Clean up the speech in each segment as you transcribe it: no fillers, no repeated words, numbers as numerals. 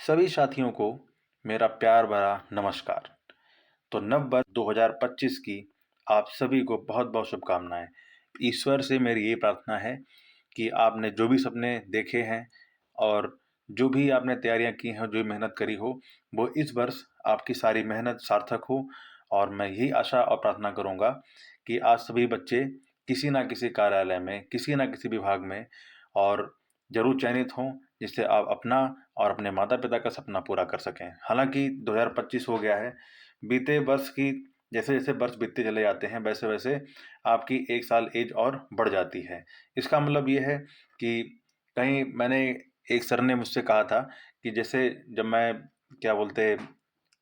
सभी साथियों को मेरा प्यार भरा नमस्कार। तो नव वर्ष 2025 की आप सभी को बहुत बहुत शुभकामनाएं। ईश्वर से मेरी ये प्रार्थना है कि आपने जो भी सपने देखे हैं और जो भी आपने तैयारियां की हैं, जो मेहनत करी हो, वो इस वर्ष आपकी सारी मेहनत सार्थक हो। और मैं यही आशा और प्रार्थना करूंगा कि आज सभी बच्चे किसी ना किसी कार्यालय में, किसी ना किसी विभाग में और जरूर चयनित हों, जिससे आप अपना और अपने माता पिता का सपना पूरा कर सकें। हालांकि 2025 हो गया है, बीते वर्ष की जैसे जैसे वर्ष बीतते चले जाते हैं वैसे वैसे आपकी एक साल एज और बढ़ जाती है। इसका मतलब ये है कि कहीं मैंने एक सर ने मुझसे कहा था कि जैसे जब मैं क्या बोलते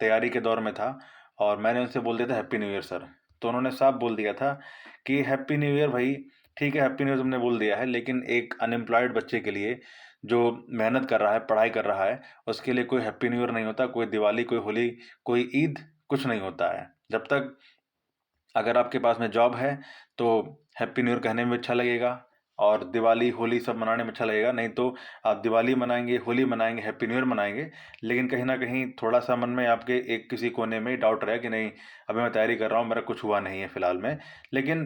तैयारी के दौर में था और मैंने उनसे बोल दिया था हैप्पी न्यू ईयर सर, तो उन्होंने साफ बोल दिया था कि हैप्पी न्यू ईयर भाई, ठीक है हैप्पी न्यू ईयर तुमने बोल दिया है, लेकिन एक अनएम्प्लॉयड बच्चे के लिए जो मेहनत कर रहा है, पढ़ाई कर रहा है, उसके लिए कोई हैप्पी न्यू ईयर नहीं होता, कोई दिवाली, कोई होली, कोई ईद, कुछ नहीं होता है। जब तक अगर आपके पास में जॉब है तो हैप्पी न्यू ईयर कहने में अच्छा लगेगा और दिवाली होली सब मनाने में अच्छा लगेगा। नहीं तो आप दिवाली मनाएंगे, होली मनाएंगे, हैप्पी न्यू ईयर मनाएंगे, लेकिन कहीं ना कहीं थोड़ा सा मन में आपके एक किसी कोने में डाउट रहा कि नहीं अभी मैं तैयारी कर रहा हूँ, मेरा कुछ हुआ नहीं है फिलहाल में। लेकिन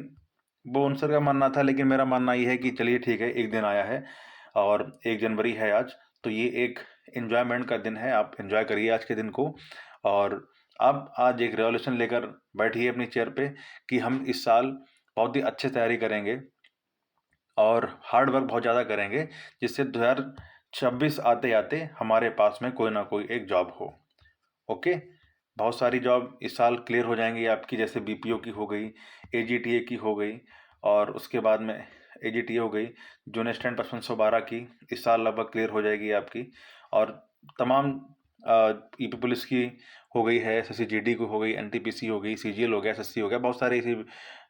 वो उन सर का मानना था, लेकिन मेरा मानना ये है कि चलिए ठीक है, एक दिन आया है और 1 जनवरी है आज, तो ये एक इन्जॉयमेंट का दिन है, आप इन्जॉय करिए आज के दिन को। और आप आज एक रेवोल्यूशन लेकर बैठिए अपनी चेयर पे कि हम इस साल बहुत ही अच्छे तैयारी करेंगे और हार्ड वर्क बहुत ज़्यादा करेंगे, जिससे 2026 आते आते हमारे पास में कोई ना कोई एक जॉब हो। ओके, बहुत सारी जॉब इस साल क्लियर हो जाएंगी आपकी, जैसे बीपीओ की हो गई, एजीटीए की हो गई, और उसके बाद में एजीटीए हो गई, जूनियर स्टैंड 5512 की इस साल लगभग क्लियर हो जाएगी आपकी। और तमाम ईपी पुलिस की हो गई है, एसएससी जीडी को हो गई, एनटीपीसी हो गई, सीजीएल हो गया, एसएससी हो गया, बहुत सारे ऐसे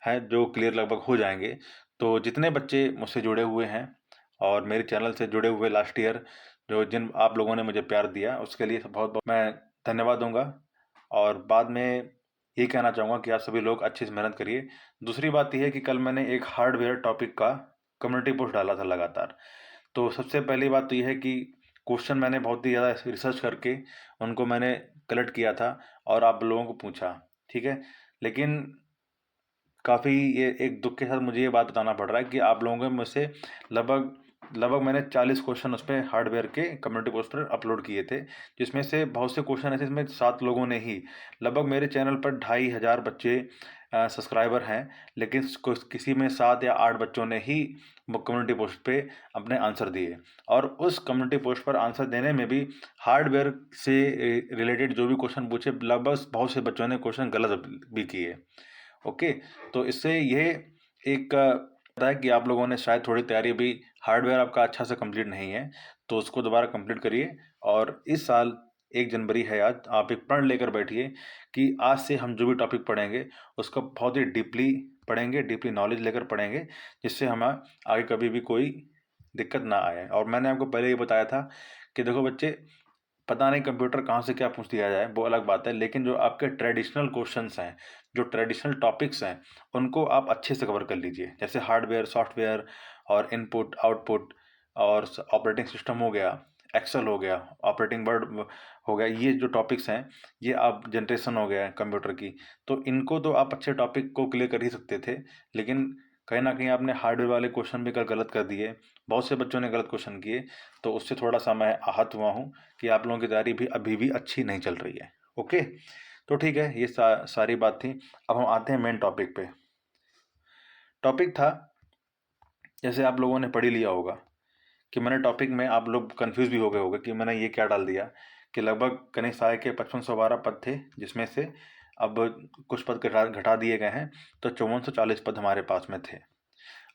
हैं जो क्लियर लगभग हो जाएंगे। तो जितने बच्चे मुझसे जुड़े हुए हैं और मेरे चैनल से जुड़े हुए लास्ट ईयर, जो जिन आप लोगों ने मुझे प्यार दिया, उसके लिए बहुत बहुत मैं धन्यवाद दूंगा। और बाद में ये कहना चाहूँगा कि आप सभी लोग अच्छे से मेहनत करिए। दूसरी बात यह है कि कल मैंने एक हार्डवेयर टॉपिक का कम्युनिटी पोस्ट डाला था लगातार। तो सबसे पहली बात तो यह है कि क्वेश्चन मैंने बहुत ही ज़्यादा रिसर्च करके उनको मैंने कलेक्ट किया था और आप लोगों को पूछा, ठीक है। लेकिन काफ़ी ये एक दुख के साथ मुझे ये बात बताना पड़ रहा है कि आप लोगों में से लगभग लगभग मैंने 40 क्वेश्चन उस पर हार्डवेयर के कम्युनिटी पोस्ट पर अपलोड किए थे, जिसमें से बहुत से क्वेश्चन ऐसे, इसमें 7 लोगों ने ही, लगभग मेरे चैनल पर 2500 बच्चे सब्सक्राइबर हैं, लेकिन किसी में 7 या 8 बच्चों ने ही कम्युनिटी पोस्ट पे अपने आंसर दिए। और उस कम्युनिटी पोस्ट पर आंसर देने में भी हार्डवेयर से रिलेटेड जो भी क्वेश्चन पूछे, लगभग बहुत से बच्चों ने क्वेश्चन गलत भी किए। ओके, तो इससे ये एक पता है कि आप लोगों ने शायद थोड़ी तैयारी अभी, हार्डवेयर आपका अच्छा से कंप्लीट नहीं है, तो उसको दोबारा कंप्लीट करिए। और इस साल 1 जनवरी है आज, आप एक प्रण लेकर बैठिए कि आज से हम जो भी टॉपिक पढ़ेंगे उसको बहुत ही डीपली पढ़ेंगे, डीपली नॉलेज लेकर पढ़ेंगे, जिससे हमें आगे कभी भी कोई दिक्कत ना आए। और मैंने आपको पहले ही बताया था कि देखो बच्चे, पता नहीं कंप्यूटर कहाँ से क्या पूछ दिया जाए, वो अलग बात है, लेकिन जो आपके ट्रेडिशनल क्वेश्चंस हैं, जो ट्रेडिशनल टॉपिक्स हैं, उनको आप अच्छे से कवर कर लीजिए। जैसे हार्डवेयर, सॉफ्टवेयर और इनपुट आउटपुट और ऑपरेटिंग सिस्टम हो गया, एक्सेल हो गया, ऑपरेटिंग वर्ड हो गया, ये जो टॉपिक्स हैं, ये आप जनरेशन हो गया कंप्यूटर की, तो इनको तो आप अच्छे टॉपिक को क्लियर कर ही सकते थे। लेकिन कहीं ना कहीं आपने हार्डवेयर वाले क्वेश्चन भी कल गलत कर दिए, बहुत से बच्चों ने गलत क्वेश्चन किए, तो उससे थोड़ा सा मैं आहत हुआ हूँ कि आप लोगों की तैयारी भी अभी भी अच्छी नहीं चल रही है। ओके, तो ठीक है, ये सारी बात थी। अब हम आते हैं मेन टॉपिक पे। टॉपिक था, जैसे आप लोगों ने पढ़ ही लिया होगा कि मैंने टॉपिक में, आप लोग कंफ्यूज भी हो गए होंगे कि मैंने ये क्या डाल दिया, कि लगभग कनिष्ठ सहायक के 5512 पद थे, जिसमें से अब कुछ पद घटा घटा दिए गए हैं, तो 5440 पद हमारे पास में थे।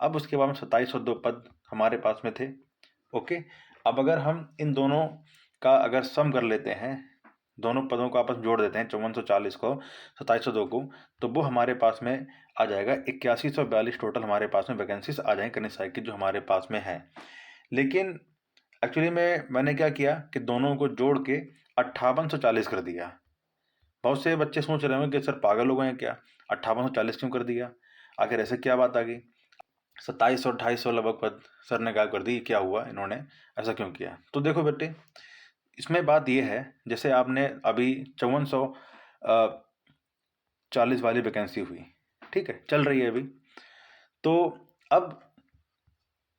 अब उसके बाद में 2702 पद हमारे पास में थे। ओके, अब अगर हम इन दोनों का अगर सम कर लेते हैं, दोनों पदों को आपस में जोड़ देते हैं, 5440 को 2702 को, तो वो हमारे पास में आ जाएगा 8142 टोटल हमारे पास में वैकेंसीज आ जाएंगे कनिष्ठ सहायक की जो हमारे पास में है। लेकिन एक्चुअली में मैंने क्या किया कि दोनों को जोड़ के 5840 कर दिया। बहुत से बच्चे सोच रहे होंगे कि सर पागल हो गए हैं क्या, 5840 क्यों कर दिया, आखिर ऐसे क्या बात आ गई, 2700 2800 लगभग पद सर ने गायब कर दी, क्या हुआ, इन्होंने ऐसा क्यों किया। तो देखो बेटे, इसमें बात ये है, जैसे आपने अभी 5440 वाली वैकेंसी हुई, ठीक है, चल रही है अभी। तो अब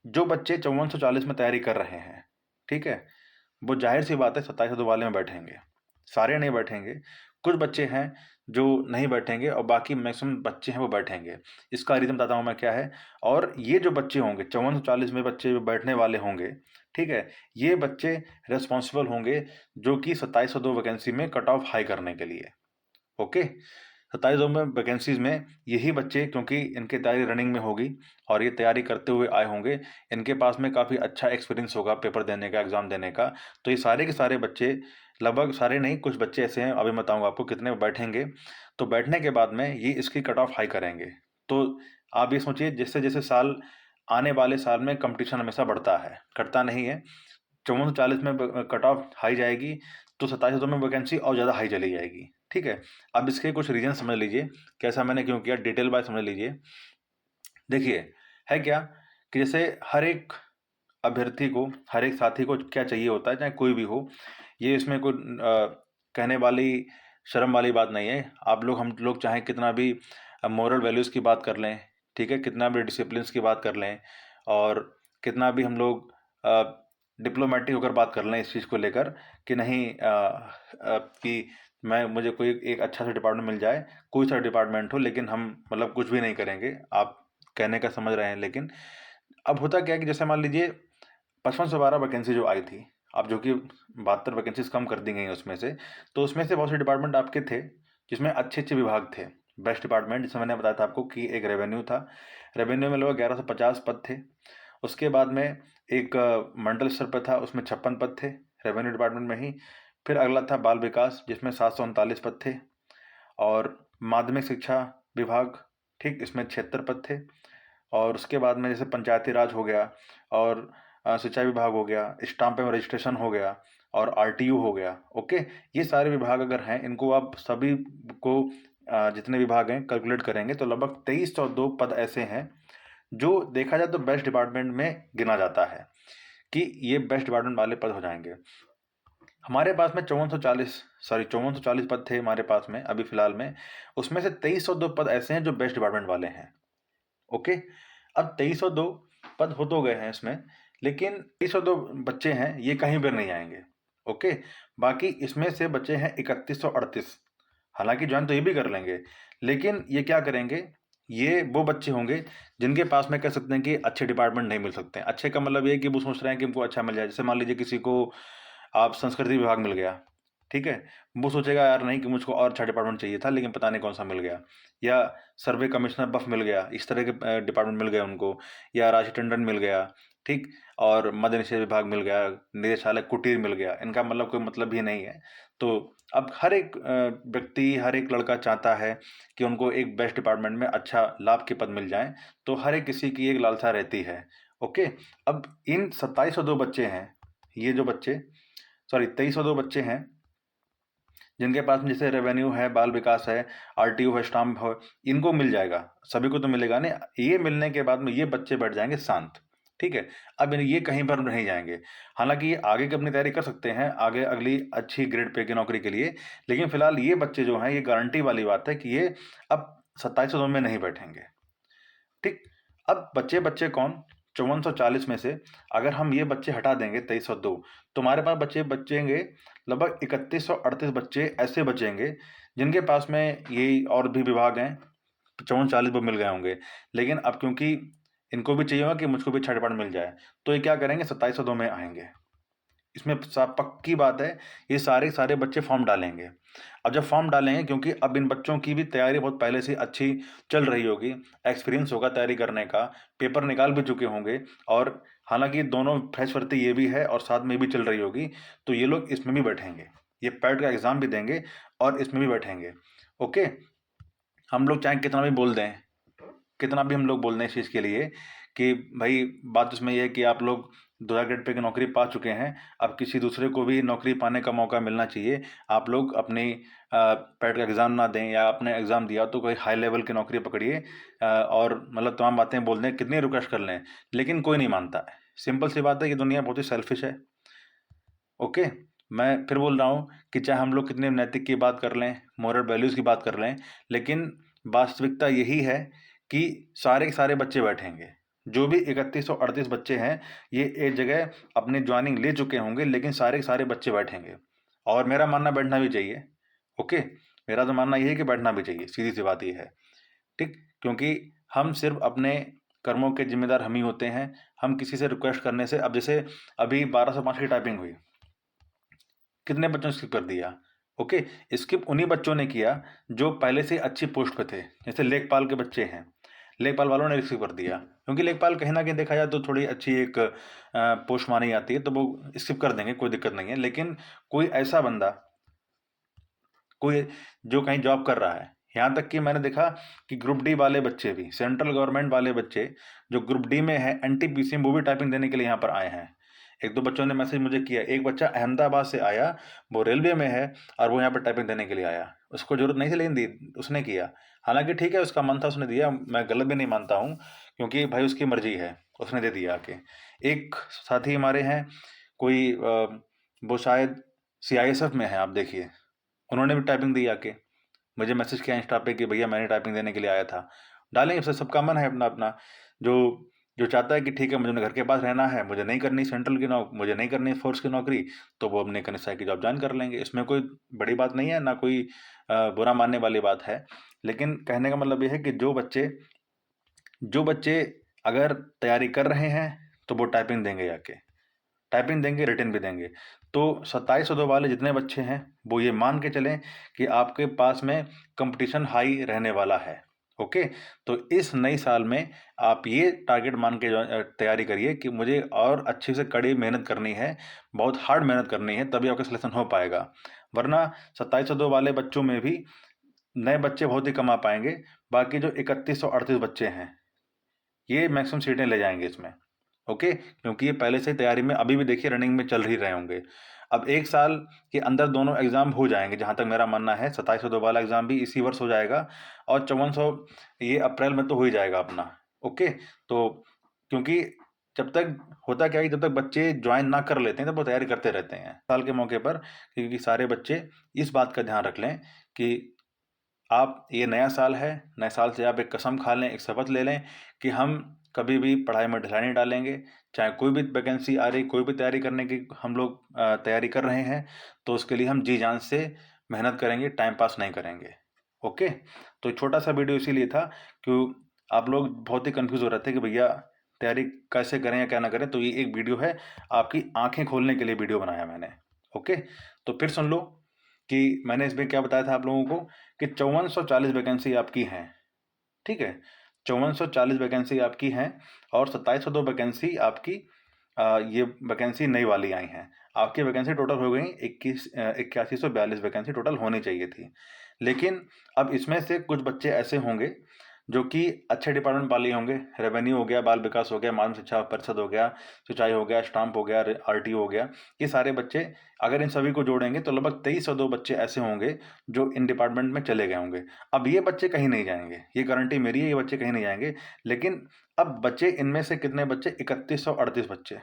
जो बच्चे 5440 में तैयारी कर रहे हैं, ठीक है, वो जाहिर सी बात है 2702 वाले में बैठेंगे। सारे नहीं बैठेंगे, कुछ बच्चे हैं जो नहीं बैठेंगे और बाकी मैक्सिमम बच्चे हैं वो बैठेंगे। इसका रीज़न बताता हूँ मैं क्या है। और ये जो बच्चे होंगे 5440 में बच्चे जो बैठने वाले होंगे, ठीक है, ये बच्चे रिस्पॉन्सिबल होंगे जो कि 2702 वैकेंसी में कट ऑफ हाई करने के लिए। ओके, 27 में वैकेंसीज में यही बच्चे, क्योंकि इनकी तैयारी रनिंग में होगी और ये तैयारी करते हुए आए होंगे, इनके पास में काफ़ी अच्छा एक्सपीरियंस होगा पेपर देने का, एग्ज़ाम देने का। तो ये सारे के सारे बच्चे, लगभग सारे नहीं, कुछ बच्चे ऐसे हैं, अभी बताऊंगा आपको कितने बैठेंगे। तो बैठने के बाद में ये इसकी कट ऑफ हाई करेंगे। तो आप ये सोचिए, जैसे जैसे साल आने वाले साल में कंपटीशन हमेशा बढ़ता है, घटता नहीं है। 5440 में कट ऑफ हाई जाएगी तो 2702 में वैकेंसी और ज़्यादा हाई चली जाएगी, ठीक है। अब इसके कुछ रीजन समझ लीजिए, कैसा मैंने क्यों किया, डिटेल बाय समझ लीजिए। देखिए, है क्या कि जैसे हर एक अभ्यर्थी को, हर एक साथी को क्या चाहिए होता है, चाहे कोई भी हो, ये इसमें कोई कहने वाली, शर्म वाली बात नहीं है। आप लोग, हम लोग चाहे कितना भी मोरल वैल्यूज़ की बात कर लें, ठीक है, कितना भी डिसिप्लिन की बात कर लें, और कितना भी हम लोग डिप्लोमेटिक होकर बात कर लें इस चीज़ को लेकर कि नहीं, कि मुझे कोई एक अच्छा सा डिपार्टमेंट मिल जाए, कोई सा डिपार्टमेंट हो, लेकिन हम मतलब कुछ भी नहीं करेंगे। आप कहने का समझ रहे हैं। लेकिन अब होता क्या है कि जैसे मान लीजिए 5512 वैकेंसी जो आई थी, अब जो कि 72 वैकेंसीज कम कर दी गई हैं उसमें से, तो उसमें से बहुत से डिपार्टमेंट आपके थे जिसमें अच्छे अच्छे विभाग थे। बेस्ट डिपार्टमेंट जैसे मैंने बताया था आपको कि एक रेवेन्यू था, रेवेन्यू में लगभग 1150 पद थे। उसके बाद में एक मंडल स्तर पर था, उसमें 56 पद थे रेवेन्यू डिपार्टमेंट में ही। फिर अगला था बाल विकास, जिसमें 739 पद थे। और माध्यमिक शिक्षा विभाग, ठीक, इसमें 76 पद थे। और उसके बाद में जैसे पंचायती राज हो गया, और सिंचाई विभाग हो गया, स्टाम्प में रजिस्ट्रेशन हो गया, और आरटीयू हो गया। ओके, ये सारे विभाग अगर हैं, इनको आप सभी को जितने विभाग हैं कैलकुलेट करेंगे तो लगभग 2302 पद ऐसे हैं जो देखा जाए तो बेस्ट डिपार्टमेंट में गिना जाता है कि ये बेस्ट डिपार्टमेंट वाले पद हो जाएंगे। हमारे पास में 5440 पद थे हमारे पास में अभी फिलहाल में। उसमें से 2302 पद ऐसे हैं जो बेस्ट डिपार्टमेंट वाले हैं। ओके, अब 2302 पद हो तो गए हैं इसमें, लेकिन 2302 बच्चे हैं, ये कहीं पर नहीं आएंगे। ओके, बाकी इसमें से बच्चे हैं 3138। हालांकि ज्वाइन तो ये भी कर लेंगे, लेकिन ये क्या करेंगे, ये वो बच्चे होंगे जिनके पास में कह सकते हैं कि अच्छे डिपार्टमेंट नहीं मिल सकते हैं। अच्छे का मतलब ये है कि वो सोच रहे हैं कि उनको अच्छा मिल जाए। जैसे मान लीजिए किसी को आप संस्कृति विभाग मिल गया, ठीक है, वो सोचेगा यार नहीं कि मुझको और अच्छा डिपार्टमेंट चाहिए था, लेकिन पता नहीं कौन सा मिल गया। या सर्वे कमिश्नर बफ मिल गया, इस तरह के डिपार्टमेंट मिल गए उनको। या राशि टंडन मिल गया, ठीक, और मद्य निषेध विभाग मिल गया, निदेशालय कुटीर मिल गया। इनका मतलब कोई मतलब ही नहीं है। तो अब हर एक व्यक्ति, हर एक लड़का चाहता है कि उनको एक बेस्ट डिपार्टमेंट में अच्छा लाभ के पद मिल जाए। तो हर एक किसी की एक लालसा रहती है। ओके, अब इन 2702 बच्चे हैं, ये जो बच्चे, सॉरी 2302 बच्चे हैं जिनके पास में जैसे रेवेन्यू है, बाल विकास है, आरटीयू है, स्टाम्प है, इनको मिल जाएगा। सभी को तो मिलेगा नहीं। ये मिलने के बाद में ये बच्चे बैठ जाएंगे शांत, ठीक है। अब ये कहीं पर नहीं जाएंगे। हालांकि ये आगे की अपनी तैयारी कर सकते हैं, आगे अगली अच्छी ग्रेड पे की नौकरी के लिए, लेकिन फिलहाल ये बच्चे जो हैं, ये गारंटी वाली बात है कि ये अब 2702 में नहीं बैठेंगे, ठीक। अब बच्चे बच्चे कौन, 5440 में से अगर हम ये बच्चे हटा देंगे 2302, तो हमारे पास बच्चे बचेंगे लगभग 3138 बच्चे ऐसे बचेंगे जिनके पास में ये और भी विभाग हैं, 5440 वो मिल गए होंगे। लेकिन अब क्योंकि इनको भी चाहिए होगा कि मुझको भी अच्छा डिपार्टमेंट मिल जाए, तो ये क्या करेंगे, 2702 में आएंगे। इसमें पक्की बात है, ये सारे सारे बच्चे फॉर्म डालेंगे। अब जब फॉर्म डालेंगे, क्योंकि अब इन बच्चों की भी तैयारी बहुत पहले से अच्छी चल रही होगी, एक्सपीरियंस होगा तैयारी करने का, पेपर निकाल भी चुके होंगे। और हालांकि दोनों फ्रेश भर्ती ये भी है और साथ में भी चल रही होगी, तो ये लोग इसमें भी बैठेंगे, ये पैट का एग्ज़ाम भी देंगे और इसमें भी बैठेंगे। ओके, हम लोग चाहे कितना भी बोल दें, कितना भी हम लोग बोल दें इस चीज़ के लिए कि भाई बात उसमें यह है कि आप लोग 2000 ग्रेड पे की नौकरी पा चुके हैं, अब किसी दूसरे को भी नौकरी पाने का मौका मिलना चाहिए। आप लोग अपनी पैट का एग्ज़ाम ना दें, या आपने एग्ज़ाम दिया तो कोई हाई लेवल की नौकरी पकड़िए, और मतलब तमाम बातें बोल दें, कितनी रिक्वेस्ट कर लें, लेकिन कोई नहीं मानता है। सिंपल सी बात है कि दुनिया बहुत ही सेल्फिश है। ओके, मैं फिर बोल रहा हूँ कि चाहे हम लोग कितने नैतिक की बात कर लें, मोरल वैल्यूज़ की बात कर लें, लेकिन वास्तविकता यही है कि सारे के सारे बच्चे बैठेंगे। जो भी 3138 बच्चे हैं, ये एक जगह अपनी ज्वाइनिंग ले चुके होंगे, लेकिन सारे के सारे बच्चे बैठेंगे। और मेरा मानना बैठना भी चाहिए। ओके, मेरा तो मानना ये है कि बैठना भी चाहिए, सीधी सी बात ये है। ठीक, क्योंकि हम सिर्फ अपने कर्मों के जिम्मेदार हम ही होते हैं। हम किसी से रिक्वेस्ट करने से, अब जैसे अभी 1205 की टाइपिंग हुई, कितने बच्चों ने स्किप कर दिया? ओके, स्किप उन्हीं बच्चों ने किया जो पहले से अच्छी पोस्ट पे थे। जैसे लेखपाल के बच्चे हैं, लेखपाल वालों ने स्किप कर दिया, क्योंकि लेखपाल कहीं ना कहीं देखा जाए तो थोड़ी अच्छी एक पोस्ट मानी जाती है, तो वो स्किप कर देंगे, कोई दिक्कत नहीं है। लेकिन कोई ऐसा बंदा, कोई जो कहीं जॉब कर रहा है, यहाँ तक कि मैंने देखा कि ग्रुप डी वाले बच्चे भी, सेंट्रल गवर्नमेंट वाले बच्चे जो ग्रुप डी में है, एनटीपीसी में, वो भी टाइपिंग देने के लिए यहाँ पर आए हैं। एक दो बच्चों ने मैसेज मुझे किया, एक बच्चा अहमदाबाद से आया, वो रेलवे में है और वो यहाँ पर टाइपिंग देने के लिए आया। उसको जरूरत नहीं थी लेकिन दी, उसने किया। हालांकि ठीक है, उसका मन था, उसने दिया, मैं गलत भी नहीं मानता हूँ, क्योंकि भाई उसकी मर्जी है, उसने दे दिया आके। एक साथी हमारे हैं, कोई वो शायद सीआईएसएफ में है, आप देखिए, उन्होंने भी टाइपिंग दी आके, मुझे मैसेज किया इंस्टा पे कि भैया मैंने टाइपिंग देने के लिए आया था। डालेंगे, सबका मन है अपना अपना। जो जो चाहता है कि ठीक है मुझे अपने घर के पास रहना है, मुझे नहीं करनी सेंट्रल की नौकरी, मुझे नहीं करनी फोर्स की नौकरी, तो वो अपने कनिष्ठा की जॉब ज्वाइन कर लेंगे। इसमें कोई बड़ी बात नहीं है, ना कोई बुरा मानने वाली बात है। लेकिन कहने का मतलब ये है कि जो बच्चे अगर तैयारी कर रहे हैं तो वो टाइपिंग देंगे आके, टाइपिंग देंगे, रिटन भी देंगे। तो 2702 वाले जितने बच्चे हैं, वो ये मान के चलें कि आपके पास में कंपटीशन हाई रहने वाला है। ओके, तो इस नई साल में आप ये टारगेट मान के तैयारी करिए कि मुझे और अच्छे से कड़ी मेहनत करनी है, बहुत हार्ड मेहनत करनी है, तभी आपका सिलेक्शन हो पाएगा। वरना 2702 वाले बच्चों में भी नए बच्चे बहुत ही कम आ पाएंगे। बाकी जो 3138 बच्चे हैं, ये मैक्सिमम सीटें ले जाएंगे इसमें। ओके, क्योंकि ये पहले से तैयारी में, अभी भी देखिए रनिंग में चल ही रहे होंगे। अब एक साल के अंदर दोनों एग्जाम हो जाएंगे, जहां तक मेरा मानना है। 2702 वाला एग्जाम भी इसी वर्ष हो जाएगा, और 5400 ये अप्रैल में तो हो ही जाएगा अपना। ओके, तो क्योंकि जब तक होता क्या है, जब तक बच्चे ज्वाइन ना कर लेते हैं तब वो तैयारी करते रहते हैं साल के मौके पर। क्योंकि सारे बच्चे इस बात का ध्यान रख लें कि आप, ये नया साल है, नए साल से आप एक कसम खा लें, एक शपथ ले लें कि हम कभी भी पढ़ाई में ढिलाई नहीं डालेंगे। चाहे कोई भी वैकेंसी आ रही, कोई भी तैयारी करने की हम लोग तैयारी कर रहे हैं, तो उसके लिए हम जी जान से मेहनत करेंगे, टाइम पास नहीं करेंगे। ओके, तो छोटा सा वीडियो इसीलिए था कि आप लोग बहुत ही कंफ्यूज हो रहे थे कि भैया तैयारी कैसे करें या क्या ना करें। तो ये एक वीडियो है, आपकी आंखें खोलने के लिए वीडियो बनाया मैंने। ओके, तो फिर सुन लो कि मैंने इसमें क्या बताया था आप लोगों को कि 5440 वैकेंसी आपकी हैं। ठीक है, 5440 वैकेंसी आपकी हैं, और 2702 वैकेंसी आपकी ये वैकेंसी नई वाली आई हैं। आपकी वैकेंसी टोटल हो गई 8142 वैकेंसी टोटल होनी चाहिए थी। लेकिन अब इसमें से कुछ बच्चे ऐसे होंगे जो कि अच्छे डिपार्टमेंट वाले होंगे, रेवेन्यू हो गया, बाल विकास हो गया, माध्यमिक शिक्षा परिषद हो गया, सिंचाई हो गया, स्टाम्प हो गया, आरटीओ हो गया। ये सारे बच्चे अगर इन सभी को जोड़ेंगे तो लगभग 2302 बच्चे ऐसे होंगे जो इन डिपार्टमेंट में चले गए होंगे। अब ये बच्चे कहीं नहीं जाएंगे, ये गारंटी मेरी है, ये बच्चे कहीं नहीं जाएंगे। लेकिन अब बच्चे इनमें से कितने बच्चे, 3138 बच्चे,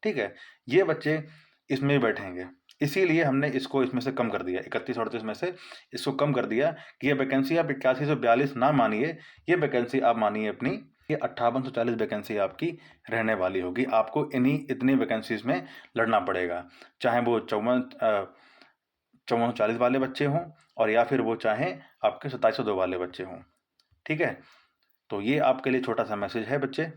ठीक है, ये बच्चे इसमें भी बैठेंगे। इसीलिए हमने इसको इसमें से कम कर दिया, 3138 में से इसको कम कर दिया कि ये वैकेंसी आप 8142 ना मानिए, ये वैकेंसी आप मानिए अपनी, ये 5840 वैकेंसी आपकी रहने वाली होगी। आपको इन्हीं इतनी वैकेंसीज में लड़ना पड़ेगा, चाहे वो 5440 वाले बच्चे हों, और या फिर वो चाहें आपके 2702 वाले बच्चे हों। ठीक है, तो ये आपके लिए छोटा सा मैसेज है बच्चे।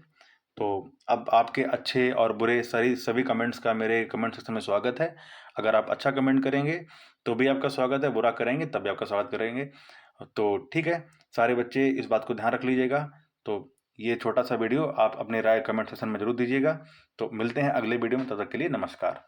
तो अब आपके अच्छे और बुरे सभी कमेंट्स का मेरे कमेंट सेक्शन में स्वागत है। अगर आप अच्छा कमेंट करेंगे तो भी आपका स्वागत है, बुरा करेंगे तब भी आपका स्वागत करेंगे। तो ठीक है, सारे बच्चे इस बात को ध्यान रख लीजिएगा। तो ये छोटा सा वीडियो आप अपने राय कमेंट सेक्शन में जरूर दीजिएगा। तो मिलते हैं अगले वीडियो में, तब तक के लिए नमस्कार।